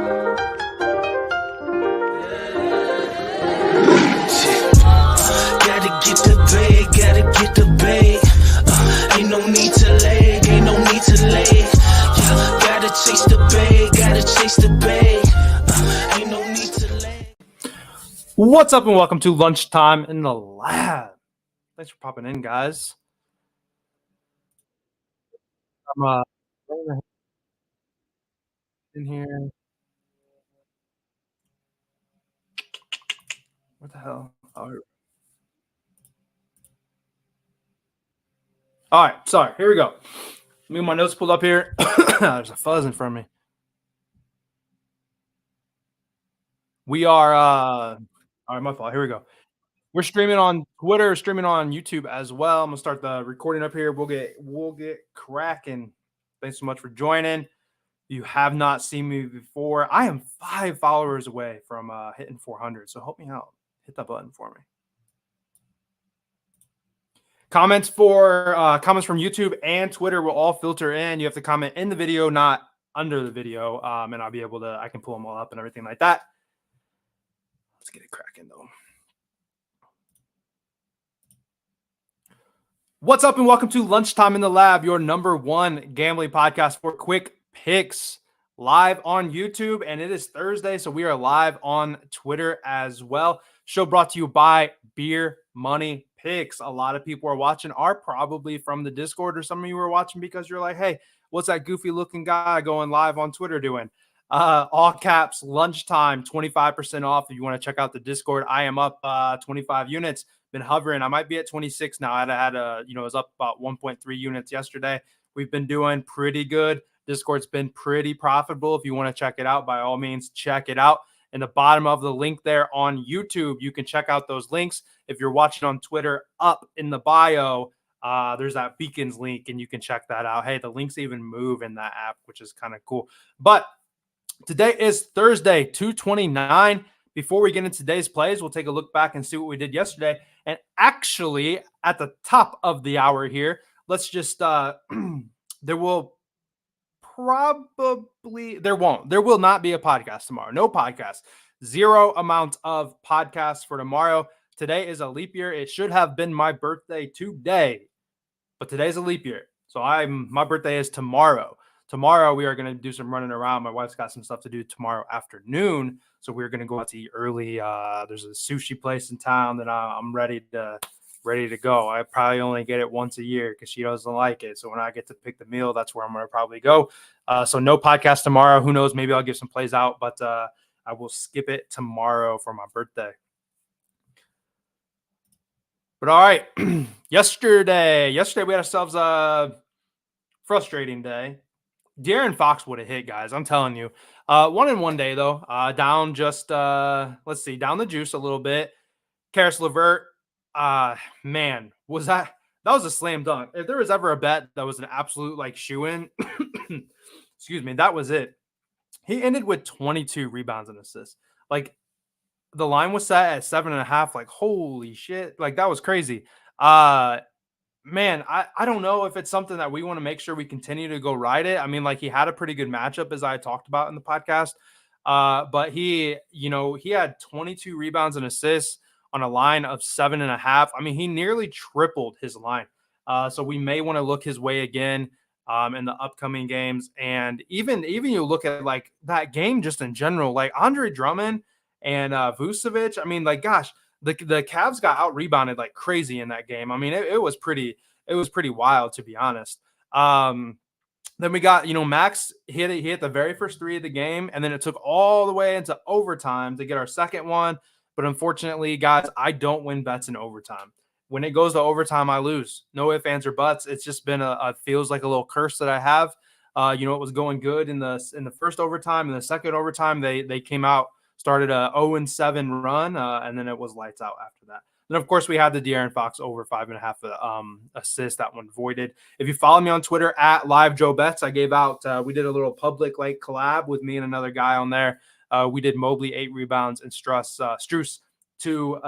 Gotta get the bait. Ain't no need to lag, Yeah, gotta chase the bait, ain't no need to lag. What's up and welcome to Lunchtime in the Lab. Thanks for popping in, guys. I'm in here. What the hell? All right, sorry. Here we go. Let me get my notes pulled up here. There's a fuzz in front of me. We are all right, my fault. Here we go. We're streaming on Twitter, streaming on YouTube as well. I'm gonna start the recording up here. We'll get cracking. Thanks so much for joining. You have not seen me before. I am 5 followers away from hitting 400, so help me out. Hit that button for me. Comments from YouTube and Twitter will all filter in. You have to comment in the video, not under the video, and I'll be able to. I can pull them all up and everything like that. Let's get it cracking though. What's up and welcome to Lunchtime in the Lab, your #1 gambling podcast for quick picks, live on YouTube, and it is Thursday, so we are live on Twitter as well. Show brought to you by Beer Money Picks. A lot of people are watching are probably from the Discord, or some of you are watching because you're like, hey, what's that goofy looking guy going live on Twitter doing? All caps, Lunchtime, 25% off if you want to check out the Discord. I am up 25 units. Been hovering. I might be at 26 now. I was up about 1.3 units yesterday. We've been doing pretty good. Discord's been pretty profitable. If you want to check it out, by all means, check it out. In the bottom of the link there on YouTube, you can check out those links. If you're watching on Twitter, up in the bio, there's that Beacons link, and you can check that out. Hey, the links even move in that app, which is kind of cool. But today is Thursday, 2/29. Before we get into today's plays, we'll take a look back and see what we did yesterday. And actually, at the top of the hour here, let's just there will not be a podcast tomorrow. No podcast. Zero amount of podcasts for tomorrow. Today is a leap year. It should have been my birthday today, but today's a leap year. So my birthday is tomorrow. Tomorrow, we are going to do some running around. My wife's got some stuff to do tomorrow afternoon, so we're going to go out to eat early. There's a sushi place in town that I'm ready to go. I probably only get it once a year because she doesn't like it. So when I get to pick the meal, that's where I'm going to probably go. So no podcast tomorrow. Who knows? Maybe I'll give some plays out, but I will skip it tomorrow for my birthday. But all right, yesterday we had ourselves a frustrating day. De'Aaron Fox would have hit, guys. I'm telling you. 1 in 1 day, though. Down just, down the juice a little bit. Karis LeVert, man, that was a slam dunk. If there was ever a bet that was an absolute, shoe-in, excuse me, that was it. He ended with 22 rebounds and assists. The line was set at 7.5. Holy shit. That was crazy. Man, I don't know if it's something that we want to make sure we continue to go ride it. I mean, he had a pretty good matchup, as I talked about in the podcast. But he had 22 rebounds and assists on a line of 7.5. I mean, he nearly tripled his line. So we may want to look his way again in the upcoming games. And even you look at that game just in general, Andre Drummond and Vucevic. I mean, gosh. The Cavs got out rebounded like crazy in that game. I mean, it was pretty wild, to be honest. Then we got, Max hit the very first 3 of the game, and then it took all the way into overtime to get our second one. But unfortunately, guys, I don't win bets in overtime. When it goes to overtime, I lose. No ifs, ands, or buts. It's just been feels like a little curse that I have. It was going good in the first overtime. In the second overtime, they came out. Started a 0-7 run, and then it was lights out after that. Then, of course, we had the De'Aaron Fox over 5.5 assists. That one voided. If you follow me on Twitter at LiveJoeBets, I gave out we did a little public collab with me and another guy on there. We did Mobley 8 rebounds and Strus 2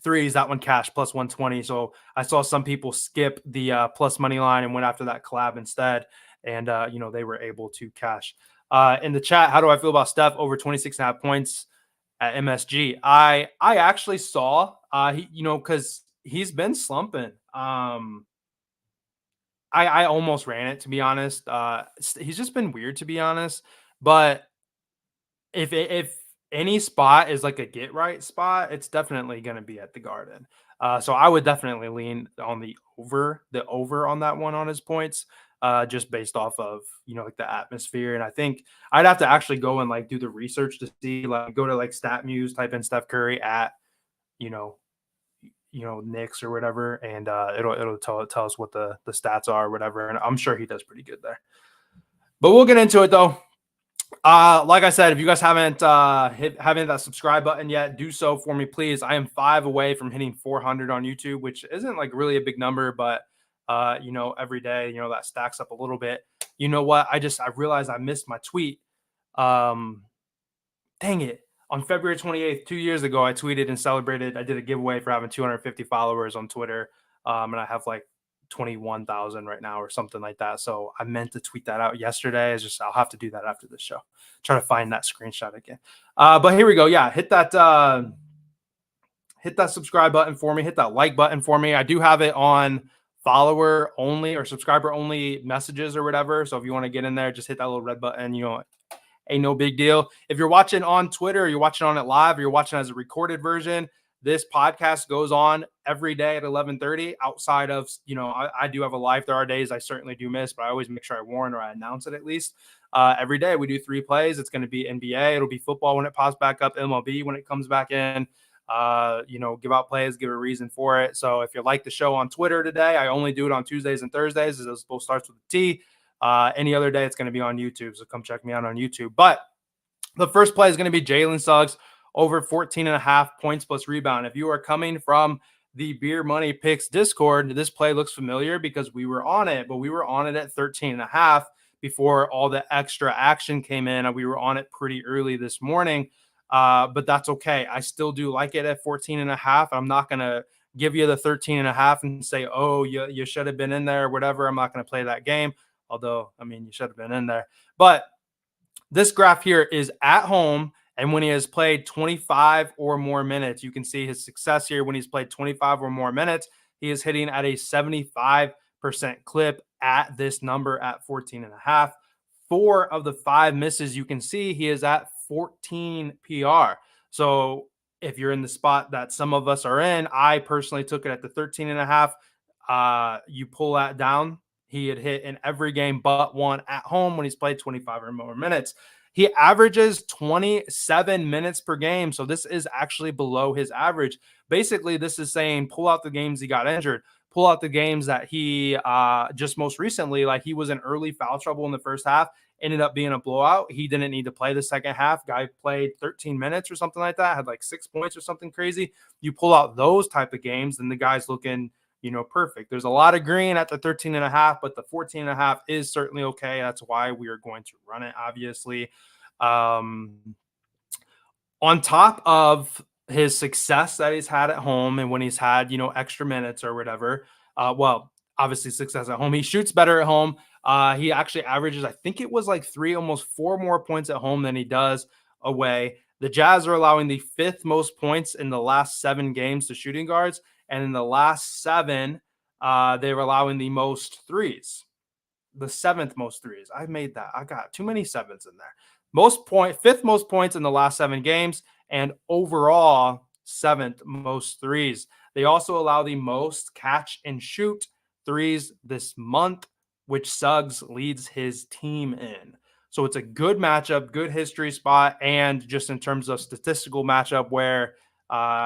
threes. That one cashed plus 120. So I saw some people skip the plus money line and went after that collab instead, and they were able to cash. In the chat, how do I feel about Steph over 26.5 points at MSG? I actually saw because he's been slumping. I almost ran it, to be honest. He's just been weird, to be honest. But if any spot is like a get right spot, it's definitely going to be at the Garden. So I would definitely lean on the over on that one on his points, just based off of like the atmosphere. And I think I'd have to actually go and like do the research to see, like go to like StatMuse, type in Steph Curry at you know Knicks or whatever, and it'll tell us what the stats are or whatever. And I'm sure he does pretty good there. But we'll get into it though. Like I said, if you guys haven't hit that subscribe button yet, do so for me, please. I am 5 away from hitting 400 on YouTube, which isn't like really a big number, but every day, that stacks up a little bit. You know what? I realized I missed my tweet. Dang it. On February 28th, 2 years ago, I tweeted and celebrated. I did a giveaway for having 250 followers on Twitter. And I have like 21,000 right now or something like that. So I meant to tweet that out yesterday. I'll have to do that after this show. Try to find that screenshot again. But here we go. Yeah, hit that subscribe button for me. Hit that like button for me. I do have it on follower only or subscriber only messages or whatever. So if you want to get in there, just hit that little red button. Ain't no big deal. If you're watching on Twitter, or you're watching on it live, or you're watching as a recorded version, this podcast goes on every day at 11:30. Outside of, I do have a live. There are days I certainly do miss, but I always make sure I warn or I announce it at least. Every day we do 3 plays. It's going to be NBA. It'll be football when it pops back up. MLB when it comes back in. Give out plays, give a reason for it. So if you like the show on Twitter today, I only do it on Tuesdays and Thursdays. This both starts with a T. Any other day, it's going to be on YouTube. So come check me out on YouTube. But the first play is going to be Jalen Suggs over 14.5 points plus rebound. If you are coming from the Beer Money Picks Discord, this play looks familiar because we were on it, but we were on it at 13.5 before all the extra action came in. And we were on it pretty early this morning. But that's okay. I still do like it at 14.5. I'm not going to give you the 13.5 and say, oh, you should have been in there or whatever. I'm not going to play that game. Although, you should have been in there. But this graph here is at home, and when he has played 25 or more minutes, you can see his success here. When he's played 25 or more minutes, he is hitting at a 75% clip at this number at 14.5. 4 of the 5 misses you can see, he is at 14 PR. So if you're in the spot that some of us are in, I personally took it at the 13.5. You pull that down. He had hit in every game but one at home when he's played 25 or more minutes. He averages 27 minutes per game. So this is actually below his average. Basically, this is saying pull out the games he got injured, pull out the games that he just most recently, like he was in early foul trouble in the first half, ended up being a blowout. He didn't need to play the second half. Guy played 13 minutes or something like that, had like 6 points or something crazy. You pull out those type of games, then the guy's looking perfect. There's a lot of green at the 13.5, but the 14.5 is certainly okay. That's why we are going to run it, obviously. On top of his success that he's had at home and when he's had, extra minutes or whatever, obviously success at home. He shoots better at home. He actually averages, I think it was like 3, almost 4 more points at home than he does away. The Jazz are allowing the 5th most points in the last 7 games to shooting guards. And in the last 7, they were allowing the most threes, the 7th most threes. I made that. I got too many 7s in there. 5th most points in the last 7 games, and overall 7th most threes. They also allow the most catch and shoot threes this month, which Suggs leads his team in. So it's a good matchup, good history spot, and just in terms of statistical matchup where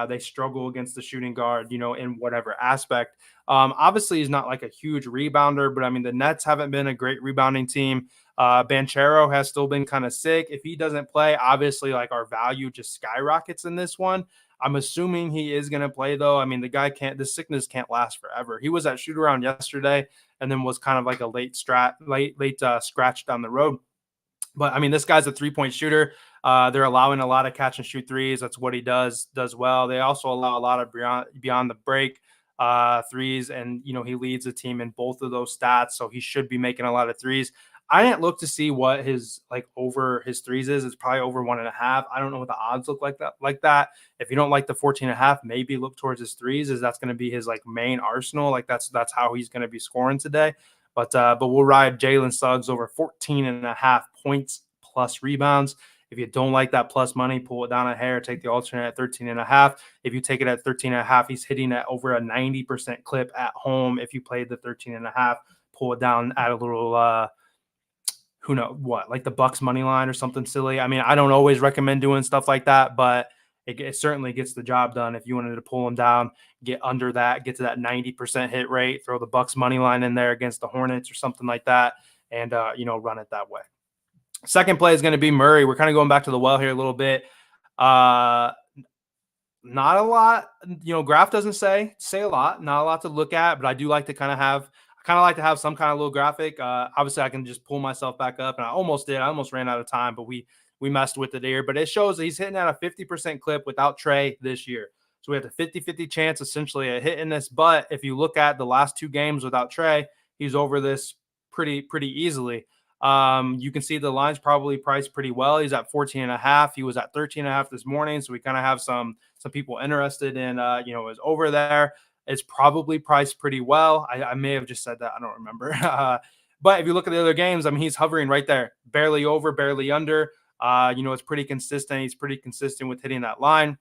they struggle against the shooting guard, in whatever aspect. Obviously, he's not like a huge rebounder, but the Nets haven't been a great rebounding team. Banchero has still been kind of sick. If he doesn't play, obviously, like our value just skyrockets in this one. I'm assuming he is going to play, though. The guy this sickness can't last forever. He was at shoot around yesterday and then was kind of like a late scratch down the road. But this guy's a 3-point shooter. They're allowing a lot of catch and shoot threes. That's what he does well. They also allow a lot of beyond the break threes, and he leads the team in both of those stats. So he should be making a lot of threes. I didn't look to see what his like over his threes is. It's probably over 1.5. I don't know what the odds look like that. If you don't like the 14.5, maybe look towards his threes, as that's going to be his like main arsenal. Like that's how he's going to be scoring today. But we'll ride Jalen Suggs over 14.5 points plus rebounds. If you don't like that plus money, pull it down a hair, take the alternate at 13.5. If you take it at 13.5, he's hitting at over a 90% clip at home. If you played the 13.5, pull it down at a little who knows what, like the Bucks money line or something silly. I mean, I don't always recommend doing stuff like that, but it certainly gets the job done. If you wanted to pull them down, get under that, get to that 90% hit rate, throw the Bucks money line in there against the Hornets or something like that, and run it that way. Second play is going to be Murray. We're kind of going back to the well here a little bit. Not a lot, Graph doesn't say a lot, not a lot to look at, but I do like to kind of have some kind of little graphic. Obviously I can just pull myself back up, and I almost ran out of time, but we messed with it here. But it shows that he's hitting at a 50% clip without Trey this year. So we have a 50-50 chance essentially of hitting this. But if you look at the last 2 games without Trey, he's over this pretty easily. You can see the line's probably priced pretty well. He's at 14.5. He was at 13.5 this morning. So we kind of have some people interested in, is over there. It's probably priced pretty well. I may have just said that. I don't remember. But if you look at the other games, I mean, he's hovering right there, barely over, barely under. It's pretty consistent. He's pretty consistent with hitting that line.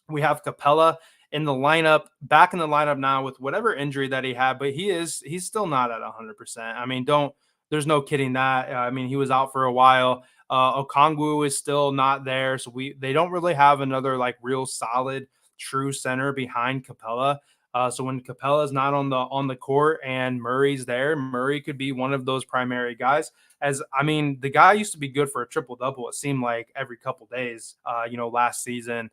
We have Capella in the lineup, back in the lineup now with whatever injury that he had, but he's still not at 100%. I mean, there's no kidding that. I mean, he was out for a while. Okongwu is still not there, so they don't really have another like real solid true center behind Capella. So when Capella's not on the court and Murray's there, Murray could be one of those primary guys. As I mean, the guy used to be good for a triple double. It seemed like every couple days. Last season,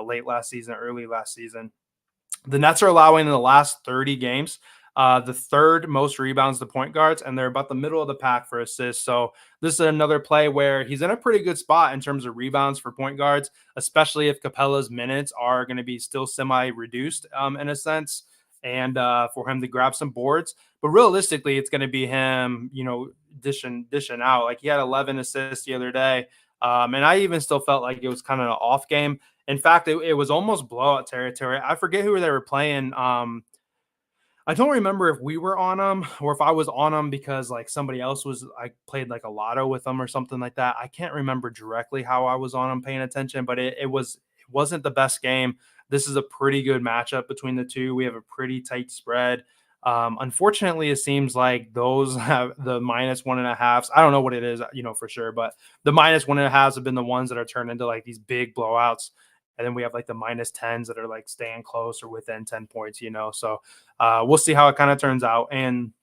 late last season, early last season. The Nets are allowing in the last 30 games the third most rebounds to point guards, and they're about the middle of the pack for assists. So this is another play where he's in a pretty good spot in terms of rebounds for point guards, especially if Capella's minutes are going to be still semi-reduced in a sense, and for him to grab some boards. But realistically, it's going to be him, dishing out. Like he had 11 assists the other day, and I even still felt like it was kind of an off game. In fact, it was almost blowout territory. I forget who they were playing. I don't remember if we were on them or if I was on them because like somebody else I played like a lotto with them or something like that. I can't remember directly how I was on them paying attention, but it wasn't the best game. This is a pretty good matchup between the two. We have a pretty tight spread. Unfortunately, it seems like those have the -1.5s. I don't know what it is, for sure, but the -1.5s have been the ones that are turned into like these big blowouts. And then we have like the -10s that are like staying close or within 10 points, So we'll see how it kind of turns out. And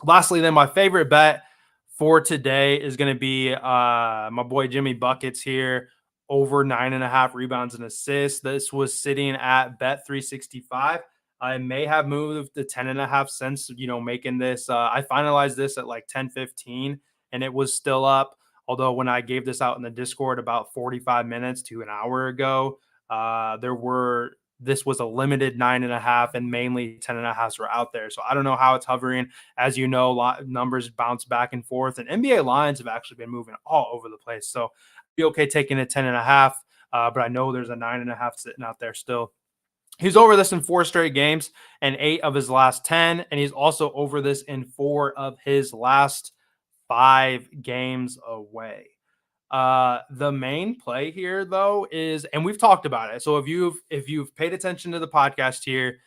lastly, then my favorite bet for today is going to be my boy Jimmy Buckets here, over 9.5 rebounds and assists. This was sitting at bet 365. I may have moved to 10.5 cents, making this. I finalized this at like 10:15 and it was still up. Although when I gave this out in the Discord about 45 minutes to an hour ago, this was a limited 9.5 and mainly 10.5s were out there. So I don't know how it's hovering. As you know, numbers bounce back and forth, and NBA lines have actually been moving all over the place. So I'd be okay taking a 10.5, but I know there's a 9.5 sitting out there still. He's over this in 4 straight games and 8 of his last 10, and he's also over this in 4 of his last 5 games away. The main play here though is, and we've talked about it. So if you've paid attention to the podcast here,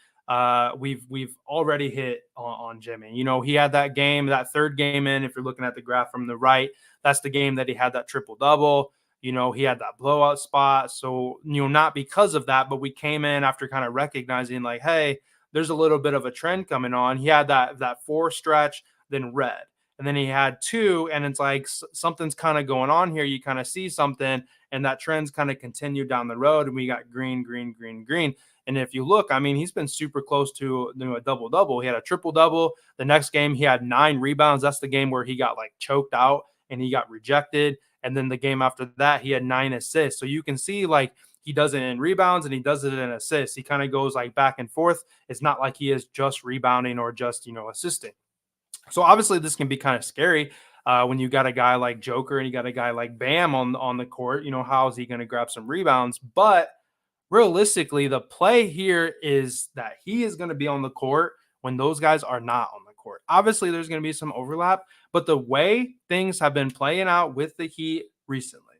we've already hit on Jimmy. He had that game, that third game in, if you're looking at the graph from the right, that's the game that he had that triple double. He had that blowout spot. So, not because of that, but we came in after kind of recognizing like, hey, there's a little bit of a trend coming on. He had that 4 stretch, then red. And then he had 2, and it's like something's kind of going on here. You kind of see something, and that trend's kind of continued down the road. And we got green, green, green, green. And if you look, I mean, he's been super close to a double-double. He had a triple-double. The next game, he had 9 rebounds. That's the game where he got like choked out and he got rejected. And then the game after that, he had 9 assists. So you can see like he does it in rebounds and he does it in assists. He kind of goes like back and forth. It's not like he is just rebounding or just, assisting. So obviously this can be kind of scary. When you got a guy like Joker and you got a guy like Bam on the court, how is he going to grab some rebounds? But realistically, the play here is that he is going to be on the court when those guys are not on the court. Obviously, there's going to be some overlap, but the way things have been playing out with the Heat recently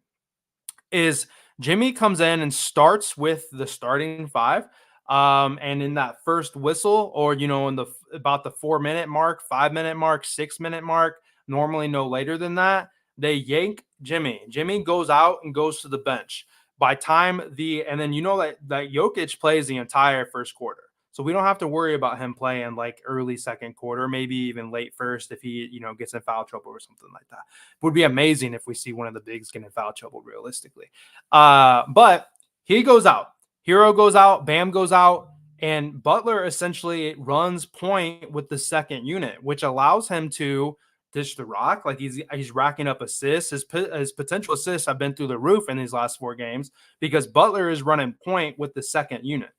is Jimmy comes in and starts with the starting five. And in that first whistle, or in the about the 4 minute mark, 5 minute mark, 6 minute mark, normally no later than that, they yank Jimmy. Jimmy goes out and goes to the bench. By time and then that Jokic plays the entire first quarter. So we don't have to worry about him playing like early second quarter, maybe even late first if he, gets in foul trouble or something like that. It would be amazing if we see one of the bigs get in foul trouble realistically. But he goes out. Hero goes out. Bam goes out. And Butler essentially runs point with the second unit, which allows him to dish the rock. Like he's racking up assists. His potential assists have been through the roof in these last 4 games because Butler is running point with the second unit.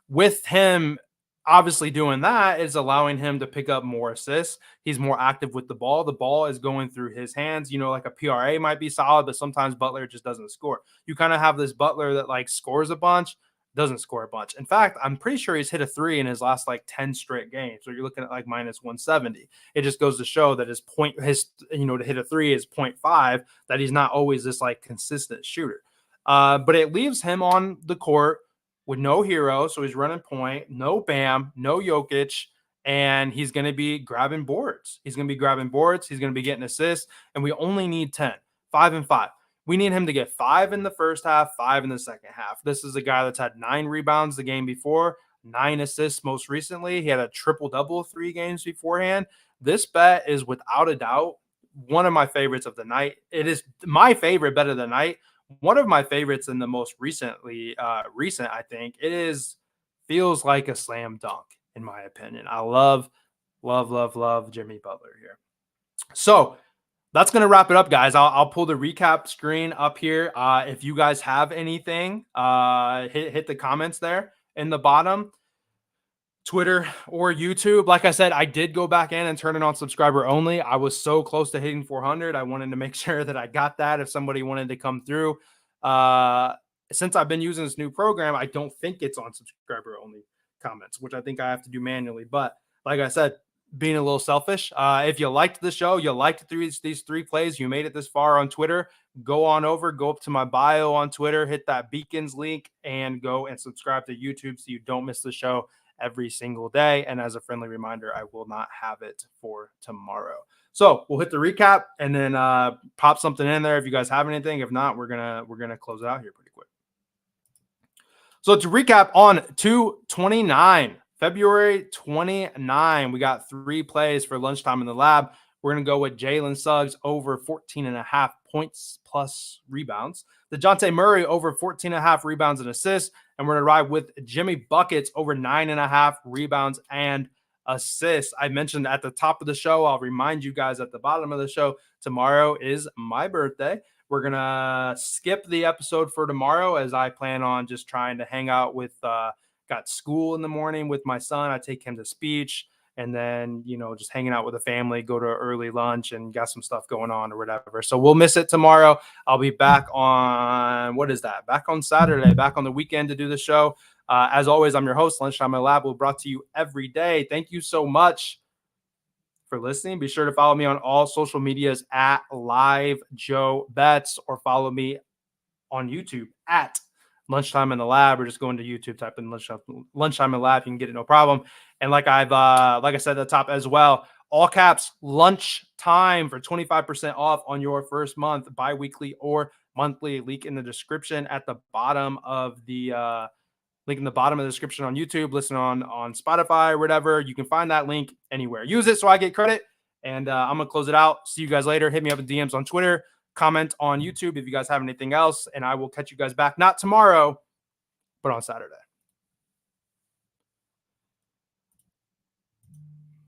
With him obviously doing that is allowing him to pick up more assists. He's more active with the ball. The ball is going through his hands. Like a PRA might be solid, but sometimes Butler just doesn't score. You kind of have this Butler that like scores a bunch, doesn't score a bunch. In fact, I'm pretty sure he's hit a 3 in his last like 10 straight games. So you're looking at like minus 170. It just goes to show that to hit a 3 is 0.5, that he's not always this like consistent shooter. But it leaves him on the court with no Hero, so he's running point, no Bam, no Jokic, and he's going to be grabbing boards. He's going to be grabbing boards. He's going to be getting assists, and we only need 10, 5 and 5. We need him to get 5 in the first half, 5 in the second half. This is a guy that's had 9 rebounds the game before, 9 assists most recently. He had a triple-double 3 games beforehand. This bet is without a doubt one of my favorites of the night. It is my favorite bet of the night. One of my favorites in the most recent, I think. Feels like a slam dunk, in my opinion. I love Jimmy Butler here. So that's going to wrap it up, guys. I'll pull the recap screen up here. If you guys have anything, hit the comments there in the bottom. Twitter or YouTube. Like I said, I did go back in and turn it on subscriber only. I was so close to hitting 400. I wanted to make sure that I got that if somebody wanted to come through. Since I've been using this new program, I don't think it's on subscriber only comments, which I think I have to do manually. But like I said, being a little selfish, if you liked the show, you liked these 3 plays, you made it this far on Twitter, go up to my bio on Twitter, hit that beacons link, and go and subscribe to YouTube so you don't miss the show every single day. And as a friendly reminder, I will not have it for tomorrow. So we'll hit the recap and then pop something in there if you guys have anything. If not, we're gonna close it out here pretty quick. So to recap on 2/29, February 29, we got 3 plays for lunchtime in the lab. We're going to go with Jalen Suggs over 14.5 points plus rebounds. DeJounte Murray over 14.5 rebounds and assists. And we're going to ride with Jimmy Buckets over 9.5 rebounds and assists. I mentioned at the top of the show, I'll remind you guys at the bottom of the show, tomorrow is my birthday. We're going to skip the episode for tomorrow as I plan on just trying to hang out with got school in the morning with my son. I take him to speech and then, just hanging out with the family, go to early lunch and got some stuff going on or whatever. So we'll miss it tomorrow. I'll be back on, back on Saturday, back on the weekend to do the show. As always, I'm your host, Lunchtime in the Lab. We're brought to you every day. Thank you so much for listening. Be sure to follow me on all social medias at Live Joe Bets, or follow me on YouTube at Lunchtime in the Lab, or just go into YouTube, type in Lunchtime in the Lab. You can get it, no problem. And like I said at the top as well, all caps Lunchtime for 25% off on your first month, bi-weekly or monthly. Link in the description at the bottom of the link in the bottom of the description on YouTube. Listen on Spotify or whatever. You can find that link anywhere. Use it so I get credit. And I'm gonna close it out. See you guys later. Hit me up in DMs on Twitter. Comment on YouTube if you guys have anything else, and I will catch you guys back, not tomorrow, but on Saturday.